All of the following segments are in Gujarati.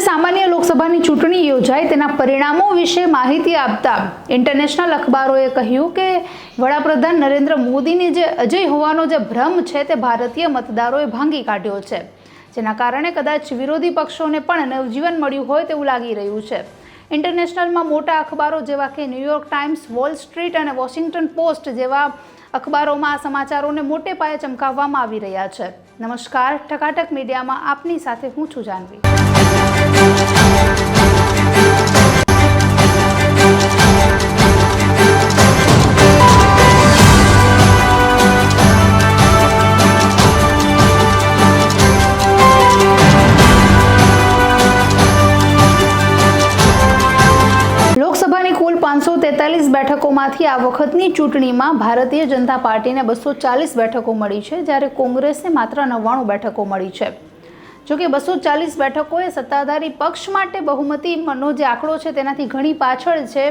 સામાન્ય લોકસભાની ચૂંટણી યોજાઈ તેના પરિણામો વિશે માહિતી આપતા ઇન્ટરનેશનલ અખબારોએ કહ્યું કે વડાપ્રધાન નરેન્દ્ર મોદીની જે અજય હોવાનો જે ભ્રમ છે તે ભારતીય મતદારોએ ભાંગી કાઢ્યો છે, જેના કારણે કદાચ વિરોધી પક્ષોને પણ નવજીવન મળ્યું હોય તેવું લાગી રહ્યું છે। ઇન્ટરનેશનલમાં મોટા અખબારો જેવા કે ન્યૂયોર્ક ટાઈમ્સ, વોલ સ્ટ્રીટ અને વોશિંગ્ટન પોસ્ટ જેવા અખબારોમાં આ સમાચારોને મોટે પાયે ચમકાવવામાં આવી રહ્યા છે। નમસ્કાર, ટકાટક મીડિયામાં આપની સાથે હું છું જાનવી। લોકસભાની કુલ 543 બેઠકોમાંથી આ વખતની ચૂંટણીમાં ભારતીય જનતા પાર્ટીને 240 બેઠકો મળી છે, જ્યારે કોંગ્રેસને માત્ર 99 બેઠકો મળી છે। જો કે 240 બેઠકો એ સત્તાધારી પક્ષ માટે બહુમતીનો જે આંકડો છે તેનાથી ઘણી પાછળ છે,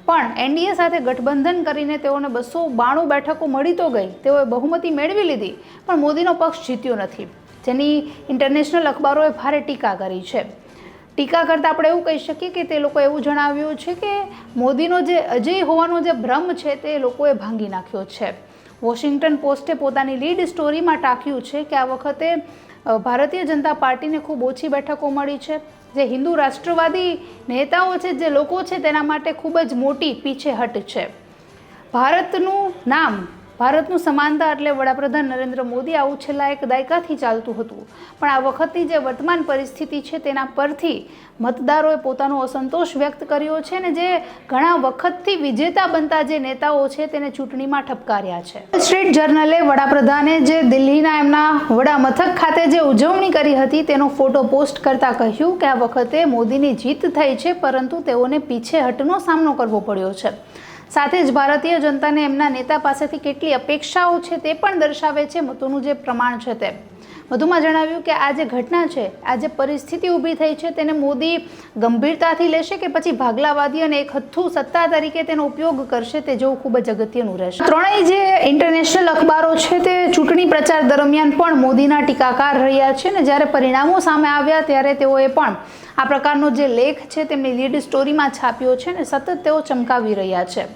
પણ એનડીએ સાથે ગઠબંધન કરીને તેઓને 292 બેઠકો મળી તો ગઈ, તેઓએ બહુમતી મેળવી લીધી, પણ મોદીનો પક્ષ જીત્યો નથી, જેની ઇન્ટરનેશનલ અખબારોએ ભારે ટીકા કરી છે। ટીકા કરતાં આપણે એવું કહી શકીએ કે તે લોકો એવું જણાવ્યું છે કે મોદીનો જે અજય હોવાનો જે ભ્રમ છે તે લોકોએ ભાંગી નાખ્યો છે। વોશિંગ્ટન પોસ્ટે પોતાની લીડ સ્ટોરીમાં ટાંક્યું છે કે આ વખતે ભારતીય જનતા પાર્ટીને ખૂબ ઓછી બેઠકો મળી છે, જે હિન્દુ રાષ્ટ્રવાદી નેતાઓ છે, જે લોકો છે તેના માટે ખૂબ જ મોટી પીછેહટ છે। ભારતનું નામ, ભારતનું સમાનતા એટલે વડાપ્રધાન નરેન્દ્ર મોદી, આવું છેલ્લા એક દાયકાથી ચાલતું હતું, પણ આ વખતની જે વર્તમાન પરિસ્થિતિ છે તેના પરથી મતદારોએ પોતાનો અસંતોષ વ્યક્ત કર્યો છે અને જે ઘણા વખતથી વિજેતા બનતા જે નેતાઓ છે તેને ચૂંટણીમાં ઠપકાર્યા છે। વોલ સ્ટ્રીટ જર્નલે વડાપ્રધાને જે દિલ્હીના એમના વડા મથક ખાતે જે ઉજવણી કરી હતી તેનો ફોટો પોસ્ટ કરતા કહ્યું કે આ વખતે મોદીની જીત થઈ છે, પરંતુ તેઓને પીછેહટનો સામનો કરવો પડ્યો છે। સાથે જ ભારતીય જનતાને એમના નેતા પાસેથી કેટલી અપેક્ષાઓ છે તે પણ દર્શાવે છે મતોનું જે પ્રમાણ છે તે। વધુમાં જણાવ્યું કે આ જે ઘટના છે, આ જે પરિસ્થિતિ ઊભી થઈ છે તેને મોદી ગંભીરતાથી લેશે કે પછી ભાગલાવાદી અને એક હથ્થુ સત્તા તરીકે તેનો ઉપયોગ કરશે, તે જોવું ખૂબ જ અગત્યનું રહેશે। ત્રણેય જે ઇન્ટરનેશનલ અખબારો છે તે ચૂંટણી પ્રચાર દરમિયાન પણ મોદીના ટીકાકાર રહ્યા છે ને જ્યારે પરિણામો સામે આવ્યા ત્યારે તેઓએ પણ આ પ્રકારનો જે લેખ છે તેમની લીડ સ્ટોરીમાં છાપ્યો છે ને સતત તેઓ ચમકાવી રહ્યા છે।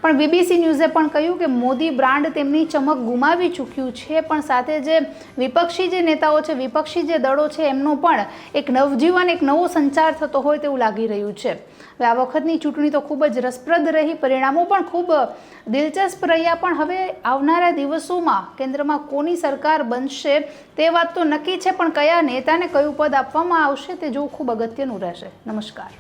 પણ બીબીસી ન્યૂઝે પણ કહ્યું કે મોદી બ્રાન્ડ તેમની ચમક ગુમાવી ચૂક્યું છે, પણ સાથે જે વિપક્ષી જે નેતાઓ છે, વિપક્ષી જે દળો છે એમનો પણ એક નવજીવન, એક નવો સંચાર થતો હોય તેવું લાગી રહ્યું છે। હવે આ વખતની ચૂંટણી તો ખૂબ જ રસપ્રદ રહી, પરિણામો પણ ખૂબ દિલચસ્પ રહ્યા, પણ હવે આવનારા દિવસોમાં કેન્દ્રમાં કોની સરકાર બનશે તે વાત તો નક્કી છે, પણ કયા નેતાને કયું પદ આપવામાં આવશે તે જોવું ખૂબ અગત્યનું રહેશે। નમસ્કાર।